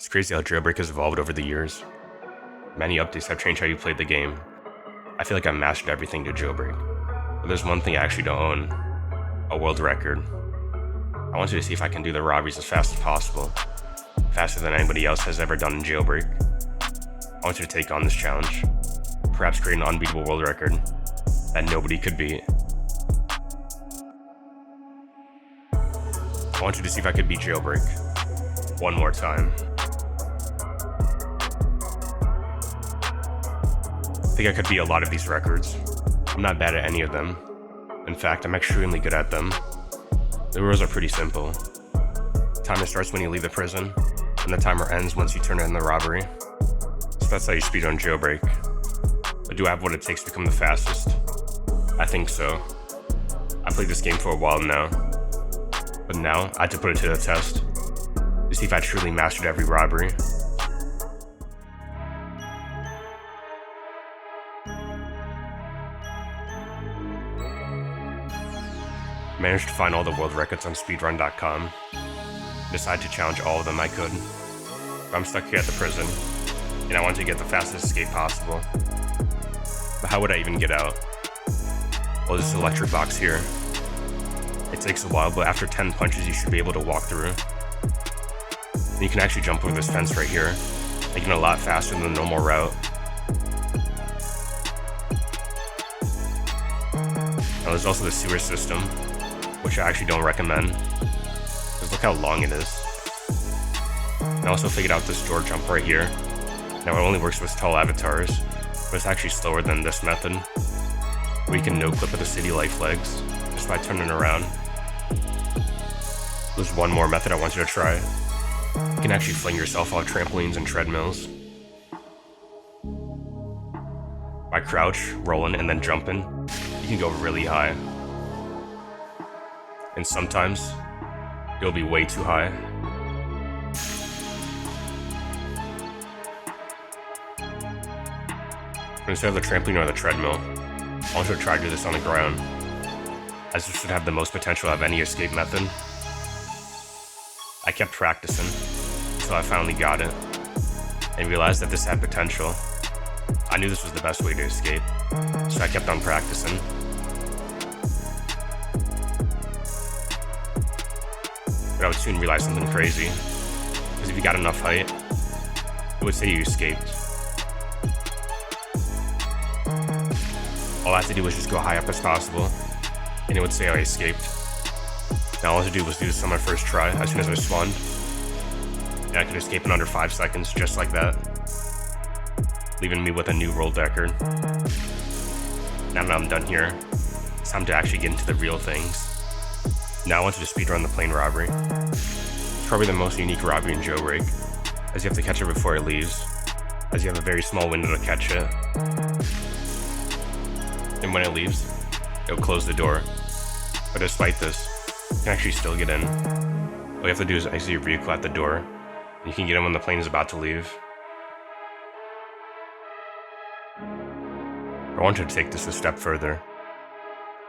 It's crazy how Jailbreak has evolved over the years. Many updates have changed how you played the game. I feel like I've mastered everything to Jailbreak. But there's one thing I actually don't own. A world record. I want you to see if I can do the robberies as fast as possible. Faster than anybody else has ever done in Jailbreak. I want you to take on this challenge. Perhaps create an unbeatable world record that nobody could beat. I want you to see if I could beat Jailbreak. One more time. I think I could beat a lot of these records. I'm not bad at any of them. In fact, I'm extremely good at them. The rules are pretty simple. The timer starts when you leave the prison, and the timer ends once you turn in the robbery. So that's how you speedrun Jailbreak. But do I have what it takes to become the fastest? I think so. I've played this game for a while now. But now, I had to put it to the test. To see if I truly mastered every robbery. Managed to find all the world records on speedrun.com. Decided to challenge all of them I could. But I'm stuck here at the prison, and I want to get the fastest escape possible. But how would I even get out? Well, this electric box here. It takes a while, but after 10 punches you should be able to walk through. And you can actually jump over this fence right here, making it a lot faster than the normal route. Now there's also the sewer system, which I actually don't recommend, because look how long it is. I also figured out this door jump right here. Now it only works with tall avatars, but it's actually slower than this method, where you can no-clip at the city life legs, just by turning around. There's one more method I want you to try. You can actually fling yourself off trampolines and treadmills. By crouch, rolling, and then jumping, you can go really high. And sometimes, you'll be way too high. But instead of the trampoline or the treadmill, I want you to try to do this on the ground, as this should have the most potential of any escape method. I kept practicing, until I finally got it, and realized that this had potential. I knew this was the best way to escape, so I kept on practicing. But I would soon realize something crazy, because if you got enough height, it would say you escaped. All I had to do was just go high up as possible, and it would say I escaped. Now all I had to do was do this on my first try as soon as I spawned, and I could escape in under 5 seconds just like that, leaving me with a new world record. Now that I'm done here, it's time to actually get into the real things. Now I want you to speedrun the plane robbery. It's probably the most unique robbery in Jailbreak, as you have to catch it before it leaves, as you have a very small window to catch it. And when it leaves, it'll close the door. But despite this, you can actually still get in. All you have to do is exit your vehicle at the door, and you can get in when the plane is about to leave. I want you to take this a step further,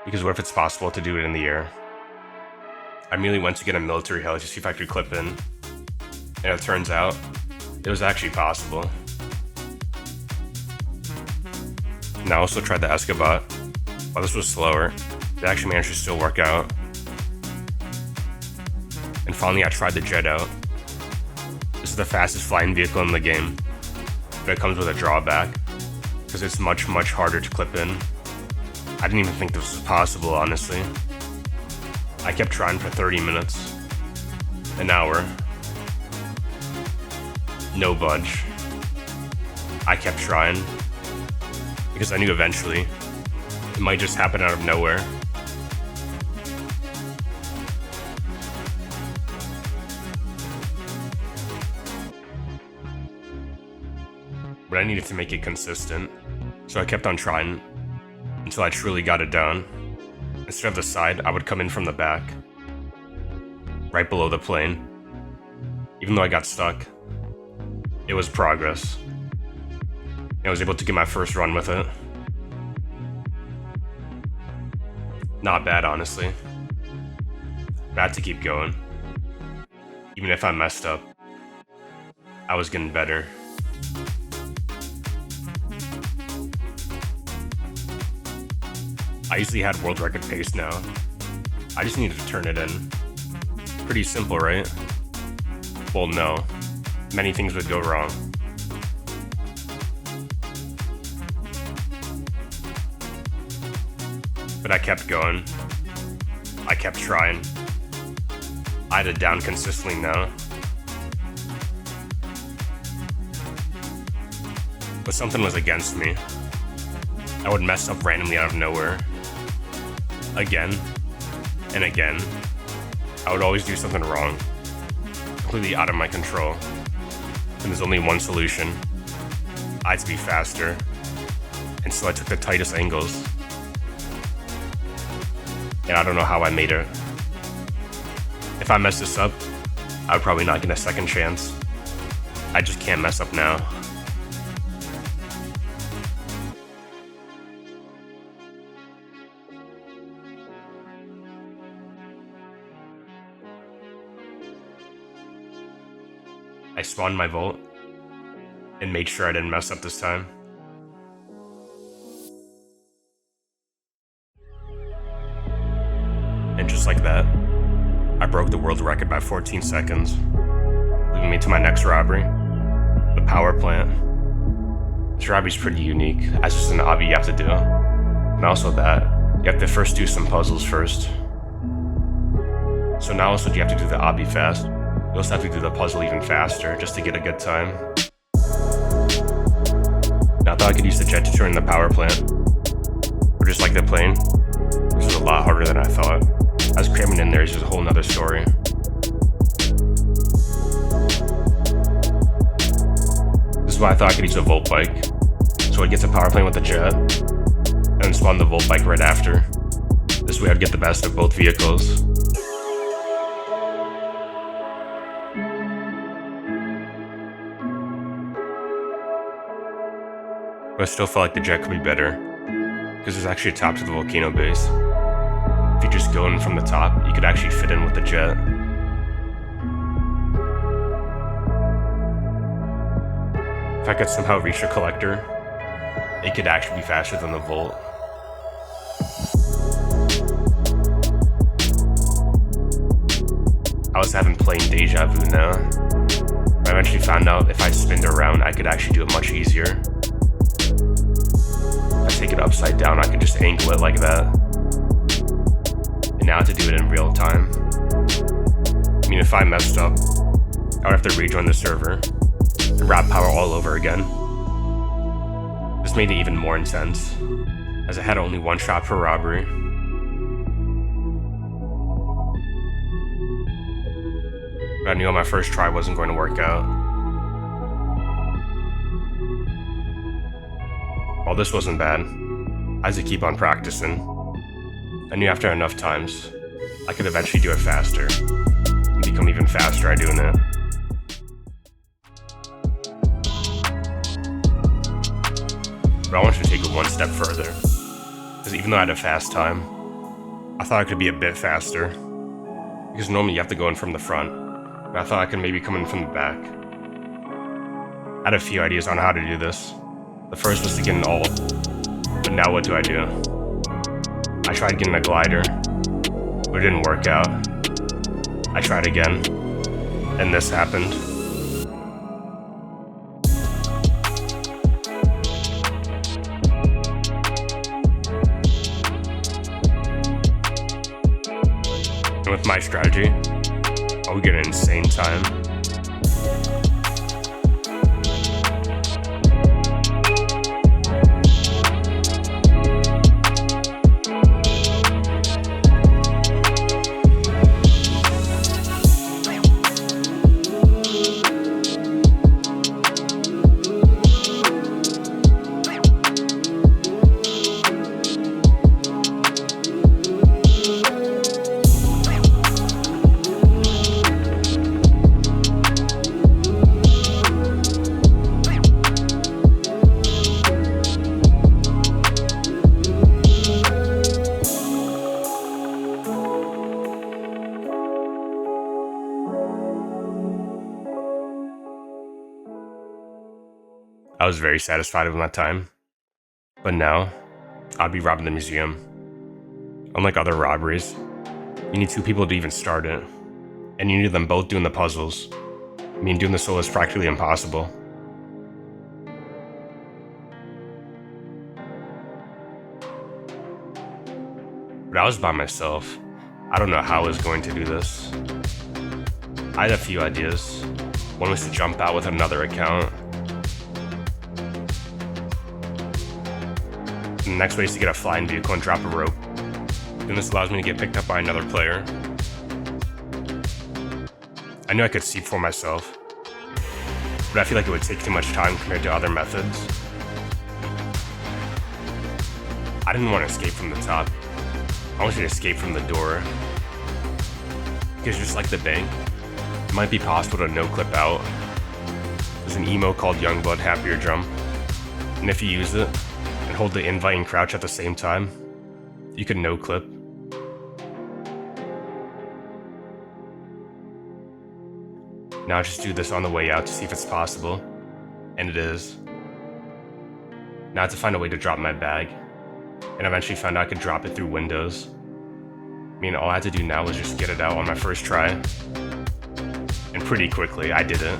because what if it's possible to do it in the air? I immediately went to get a military heli to see if I could clip in, and it turns out, it was actually possible. And I also tried the Escabot. While this was slower, it actually managed to still work out. And finally I tried the jet out. This is the fastest flying vehicle in the game, but it comes with a drawback, because it's much harder to clip in. I didn't even think this was possible, honestly. I kept trying for 30 minutes, an hour, no budge. I kept trying, because I knew eventually it might just happen out of nowhere. But I needed to make it consistent, so I kept on trying until I truly got it down. Instead of the side, I would come in from the back, right below the plane. Even though I got stuck, it was progress. I was able to get my first run with it. Not bad, honestly. But I had to keep going, even if I messed up. I was getting better. I usually had world record pace now. I just needed to turn it in. Pretty simple, right? Well, no. Many things would go wrong. But I kept going. I kept trying. I had it down consistently now. But something was against me. I would mess up randomly out of nowhere. Again and again. I would always do something wrong. Completely out of my control. And there's only one solution. I had to be faster. And so I took the tightest angles. And I don't know how I made it. If I mess this up, I would probably not get a second chance. I just can't mess up now. I spawned my vault and made sure I didn't mess up this time. And just like that, I broke the world record by 14 seconds, leaving me to my next robbery, the power plant. This robbery's pretty unique, as it's an obby you have to do. And also that, you have to first do some puzzles first. So not only do you have to do the obby fast, you also have to do the puzzle even faster, just to get a good time. Now I thought I could use the jet to turn the power plant. But just like the plane, this was a lot harder than I thought. As cramming in there is just a whole nother story. This is why I thought I could use a volt bike. So I'd get to power plant with the jet, and then spawn the volt bike right after. This way I'd get the best of both vehicles. But I still felt like the jet could be better, because there's actually a top to the volcano base. If you just go in from the top, you could actually fit in with the jet. If I could somehow reach the collector, it could actually be faster than the Volt. I was having plain deja vu now. I eventually found out if I spinned around, I could actually do it much easier. If I take it upside down, I could just angle it like that. And now I have to do it in real time. I mean, if I messed up, I would have to rejoin the server and wrap power all over again. This made it even more intense, as I had only one shot per robbery. But I knew on my first try wasn't going to work out. While this wasn't bad, I had to keep on practicing. I knew after enough times, I could eventually do it faster, and become even faster at doing it. But I wanted to take it one step further, because even though I had a fast time, I thought I could be a bit faster, because normally you have to go in from the front, but I thought I could maybe come in from the back. I had a few ideas on how to do this. The first was to get an ult, but now what do? I tried getting a glider, but it didn't work out. I tried again, and this happened. And with my strategy, I would get an insane time. I was very satisfied with my time. But now, I'd be robbing the museum. Unlike other robberies, you need 2 people to even start it, and you need them both doing the puzzles. I mean, doing the solo is practically impossible. But I was by myself. I don't know how I was going to do this. I had a few ideas. One was to jump out with another account. And the next way is to get a flying vehicle and drop a rope. Then this allows me to get picked up by another player. I knew I could see for myself, but I feel like it would take too much time compared to other methods. I didn't want to escape from the top. I wanted to escape from the door. Because just like the bank, it might be possible to no-clip out. There's an emo called Youngblood Happier Jump, and if you use it and hold the invite and crouch at the same time, you can no-clip. Now just do this on the way out to see if it's possible, and it is. Now I have to find a way to drop my bag, and eventually found out I could drop it through windows. I mean, all I had to do now was just get it out on my first try, and pretty quickly I did it.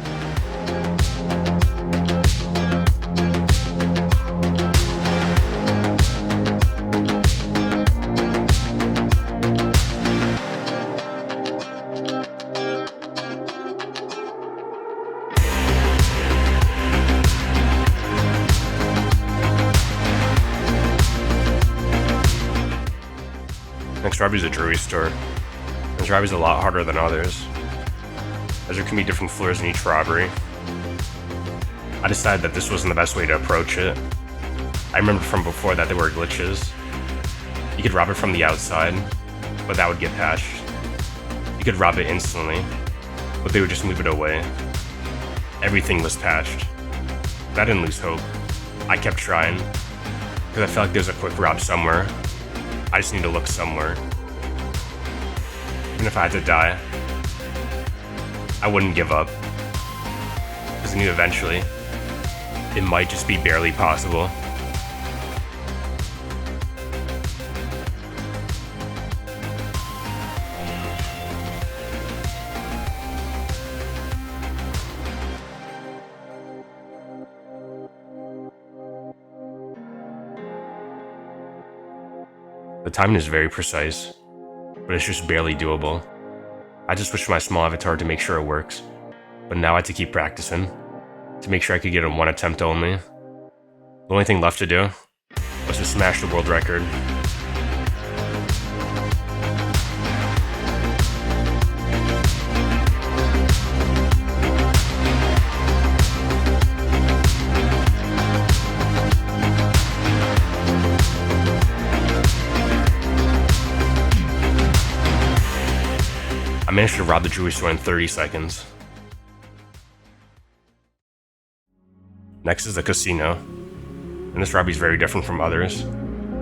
Next robbery is a jewelry store. This robbery is a lot harder than others, as there can be different floors in each robbery. I decided that this wasn't the best way to approach it. I remember from before that there were glitches. You could rob it from the outside, but that would get patched. You could rob it instantly, but they would just move it away. Everything was patched, but I didn't lose hope. I kept trying, because I felt like there's a quick rob somewhere. I just need to look somewhere. Even if I had to die, I wouldn't give up. Because I knew eventually, it might just be barely possible. The timing is very precise, but it's just barely doable. I just switched my small avatar to make sure it works, but now I had to keep practicing to make sure I could get it in one attempt only. The only thing left to do was to smash the world record. I managed to rob the jewelry store in 30 seconds. Next is the casino, and this robbery is very different from others,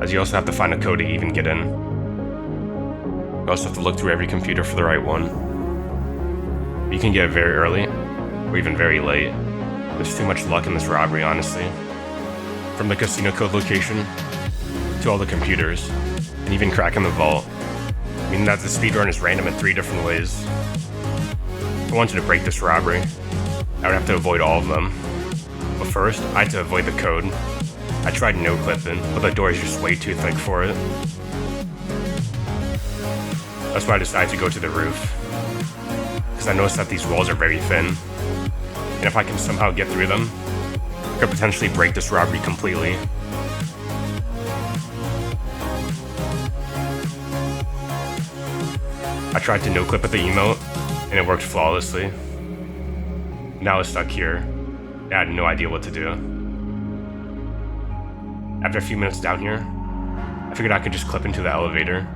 as you also have to find a code to even get in. You also have to look through every computer for the right one. You can get it very early, or even very late. There's too much luck in this robbery, honestly. From the casino code location, to all the computers, and even cracking the vault. Meaning that the speedrun is random in 3 different ways. If I wanted to break this robbery, I would have to avoid all of them. But first, I had to avoid the code. I tried no-clipping, but the door is just way too thick for it. That's why I decided to go to the roof, because I noticed that these walls are very thin, and if I can somehow get through them, I could potentially break this robbery completely. I tried to no-clip at the emote, and it worked flawlessly. Now I was stuck here, and I had no idea what to do. After a few minutes down here, I figured I could just clip into the elevator.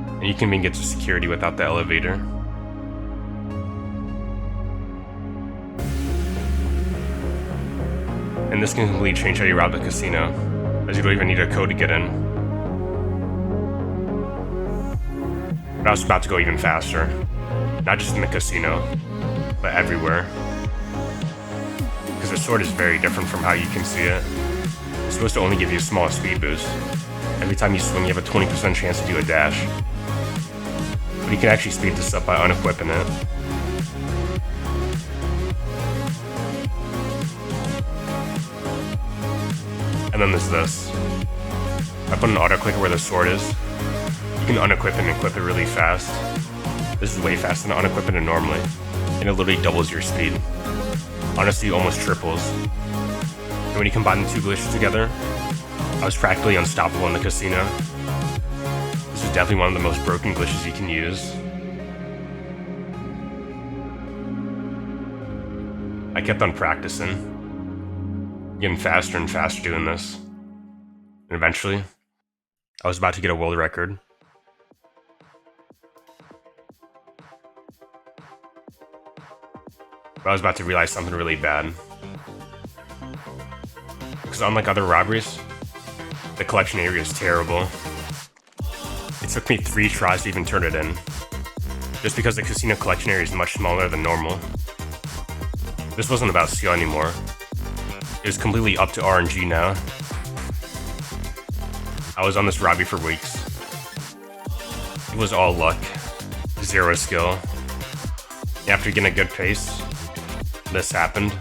And you can even get to security without the elevator. And this can completely change how you rob the casino, as you don't even need a code to get in. But I was about to go even faster, not just in the casino, but everywhere. Because there's sword is very different from how you can see it. It's supposed to only give you a small speed boost. Every time you swing, you have a 20% chance to do a dash. But you can actually speed this up by unequipping it. And then there's this. I put an auto clicker where the sword is. You can unequip it and equip it really fast. This is way faster than unequipping it normally. And it literally doubles your speed. Honestly, almost triples. And when you combine the two glitches together, I was practically unstoppable in the casino. This is definitely one of the most broken glitches you can use. I kept on practicing, getting faster and faster doing this. And eventually, I was about to get a world record. But I was about to realize something really bad. Because unlike other robberies, the collection area is terrible. It took me 3 tries to even turn it in. Just because the casino collection area is much smaller than normal. This wasn't about skill anymore. It was completely up to RNG now. I was on this robbery for weeks. It was all luck. 0 skill. After getting a good pace, this happened.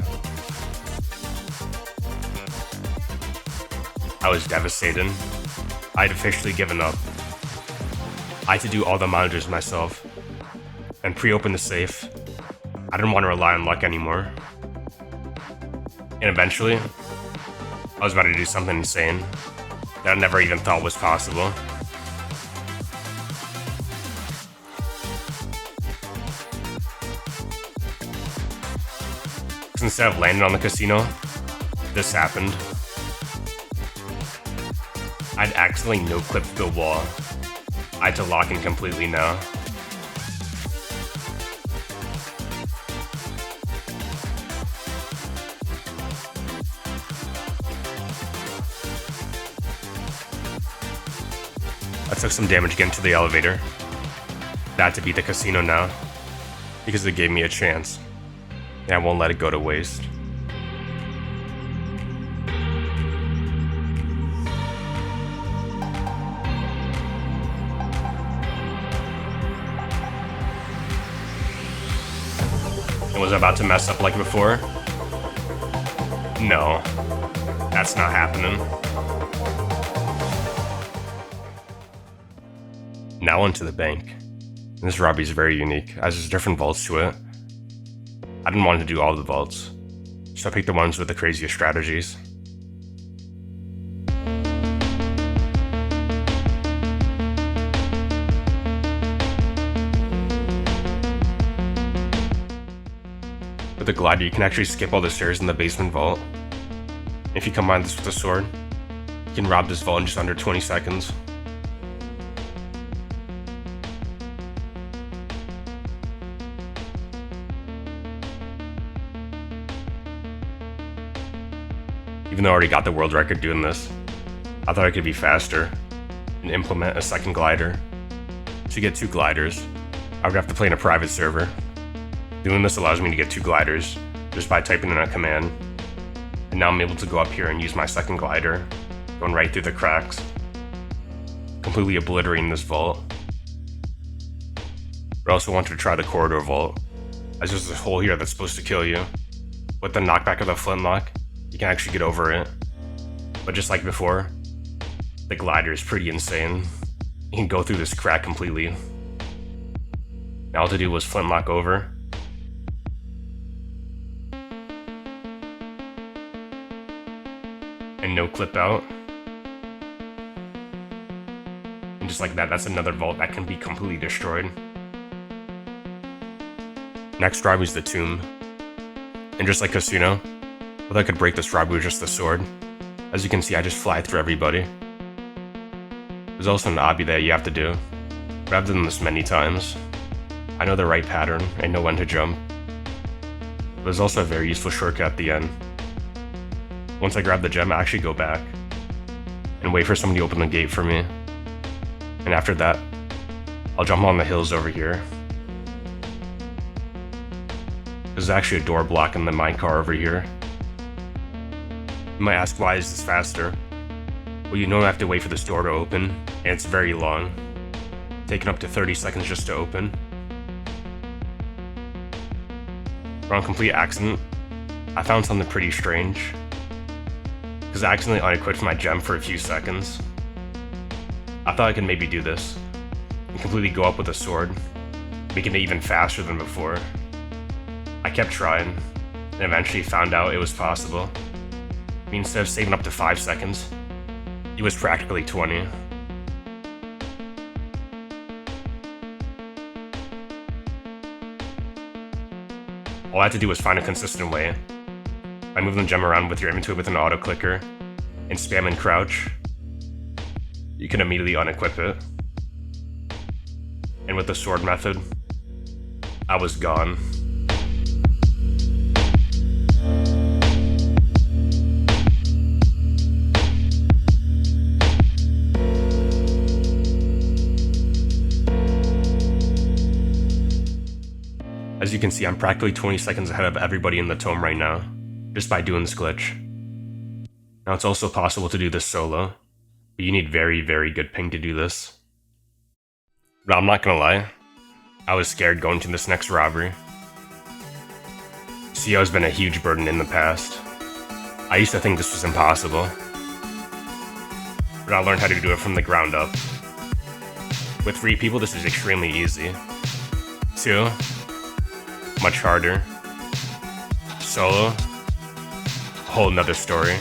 I was devastated. I had officially given up. I had to do all the monitors myself. And pre-open the safe. I didn't want to rely on luck anymore. And eventually, I was about to do something insane that I never even thought was possible. Instead of landing on the casino, this happened. I'd accidentally no-clipped the wall. I had to lock in completely now. I took some damage getting to the elevator. I had to beat the casino now, because it gave me a chance. And I won't let it go to waste. And was I about to mess up like before? No, that's not happening. Now onto the bank. This robbery is very unique, as there's different vaults to it. I didn't want to do all the vaults, so I picked the ones with the craziest strategies. With the glider, you can actually skip all the stairs in the basement vault. If you combine this with a sword, you can rob this vault in just under 20 seconds. Even though I already got the world record doing this, I thought I could be faster and implement a second glider. To get 2 gliders, I would have to play in a private server. Doing this allows me to get 2 gliders just by typing in a command. And now I'm able to go up here and use my second glider, going right through the cracks, completely obliterating this vault. But I also wanted to try the corridor vault, as there's this hole here that's supposed to kill you. With the knockback of the flintlock, you can actually get over it. But just like before, the glider is pretty insane. You can go through this crack completely. Now all to do was flintlock over. And no clip out. And just like that, that's another vault that can be completely destroyed. Next robbery is the tomb. And just like Casino, I thought I could break this robbery with just the sword. As you can see, I just fly through everybody. There's also an obby that you have to do, but I've done this many times. I know the right pattern, I know when to jump. But there's also a very useful shortcut at the end. Once I grab the gem, I actually go back and wait for somebody to open the gate for me. And after that, I'll jump on the hills over here. There's actually a door blocking the mine car over here. You might ask, why is this faster? Well, you don't have to wait for this door to open, and it's very long, taking up to 30 seconds just to open. But on complete accident, I found something pretty strange, because I accidentally unequipped my gem for a few seconds. I thought I could maybe do this, and completely go up with a sword, making it even faster than before. I kept trying, and eventually found out it was possible. I mean, instead of saving up to 5 seconds, it was practically 20. All I had to do was find a consistent way. By moving the gem around with your inventory with an auto clicker and spam and crouch, you can immediately unequip it. And with the sword method, I was gone. As you can see, I'm practically 20 seconds ahead of everybody in the tome right now, just by doing this glitch. Now it's also possible to do this solo, but you need very, very good ping to do this. But I'm not gonna lie, I was scared going to this next robbery. CO has been a huge burden in the past. I used to think this was impossible, but I learned how to do it from the ground up. With 3 people, this is extremely easy. 2, much harder. Solo, a whole nother story.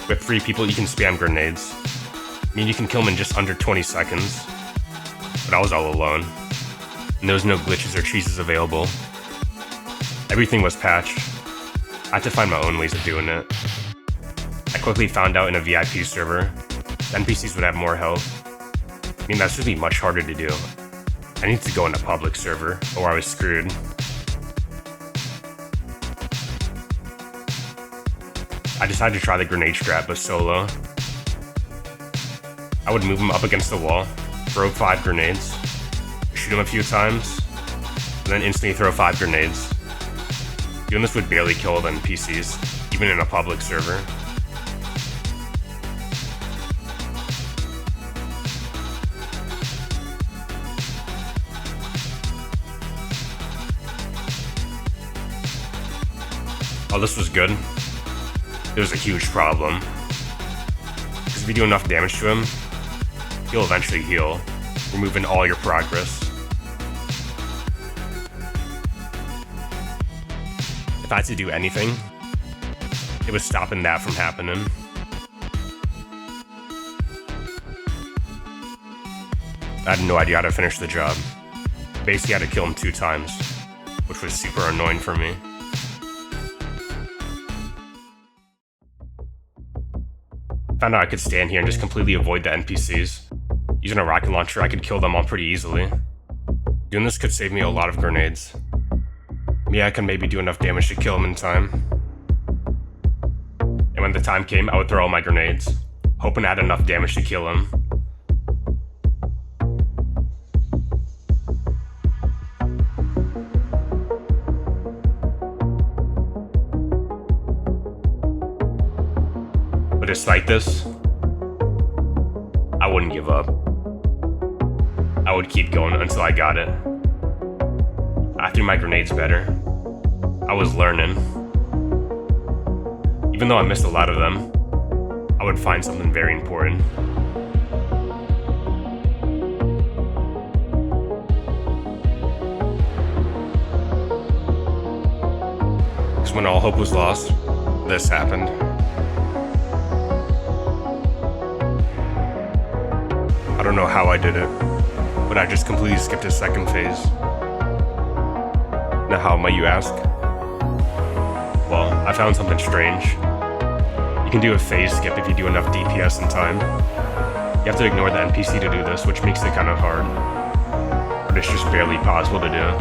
With 3 people, you can spam grenades. I mean, you can kill them in just under 20 seconds. But I was all alone, and there was no glitches or cheeses available. Everything was patched. I had to find my own ways of doing it. I quickly found out in a VIP server, the NPCs would have more health. I mean, that should be much harder to do. I need to go in a public server, or I was screwed. I decided to try the grenade strat, but solo. I would move them up against the wall, throw 5 grenades, shoot them a few times, and then instantly throw 5 grenades. Doing this would barely kill the NPCs, even in a public server. Oh, this was good. There's a huge problem. Because if you do enough damage to him, he'll eventually heal, removing all your progress. If I had to do anything, it was stopping that from happening. I had no idea how to finish the job. Basically, I had to kill him 2 times, which was super annoying for me. Found out I could stand here and just completely avoid the NPCs. Using a rocket launcher, I could kill them all pretty easily. Doing this could save me a lot of grenades. Yeah, I could maybe do enough damage to kill them in time. And when the time came, I would throw all my grenades, hoping I had enough damage to kill him. But despite this, I wouldn't give up. I would keep going until I got it. I threw my grenades better. I was learning. Even though I missed a lot of them, I would find something very important. Because when all hope was lost, this happened. I don't know how I did it, but I just completely skipped a second phase. Now how might you ask? Well, I found something strange. You can do a phase skip if you do enough DPS in time. You have to ignore the NPC to do this, which makes it kind of hard. But it's just barely possible to do.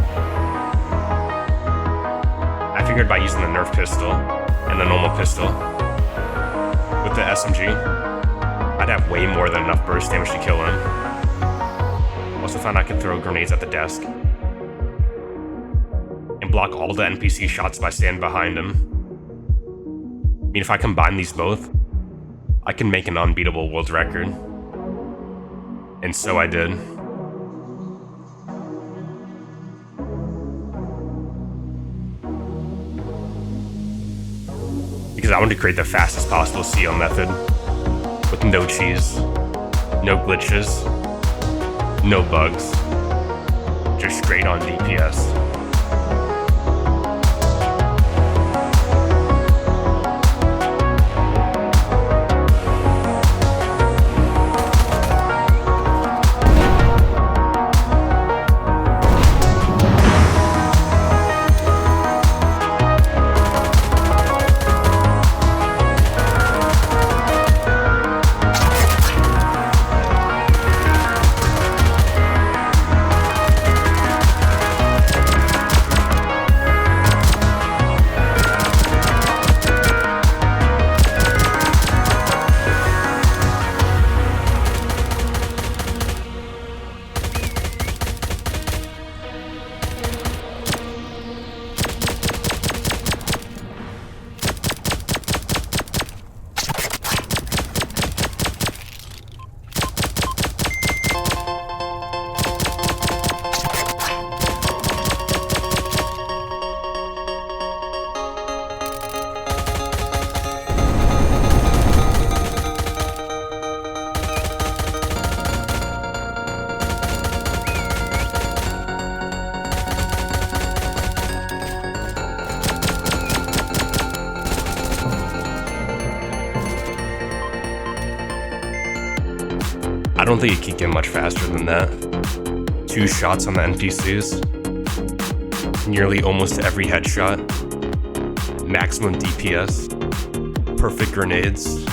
I figured by using the Nerf pistol and the normal pistol, with the SMG, I'd have way more than enough burst damage to kill him. Also found I could throw grenades at the desk and block all the NPC shots by standing behind him. mean, if I combine these both, I can make an unbeatable world record. And so I did. Because I wanted to create the fastest possible CL method with no cheese, no glitches, no bugs, just straight on DPS. I don't think it can get much faster than that. 2 shots on the NPCs, nearly almost every headshot, maximum DPS, perfect grenades,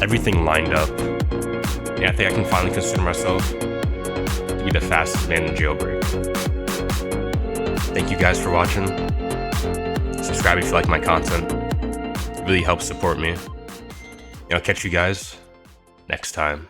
everything lined up. Yeah, I think I can finally consider myself to be the fastest man in Jailbreak. Thank you guys for watching. Subscribe if you like my content. It really helps support me. And I'll catch you guys next time.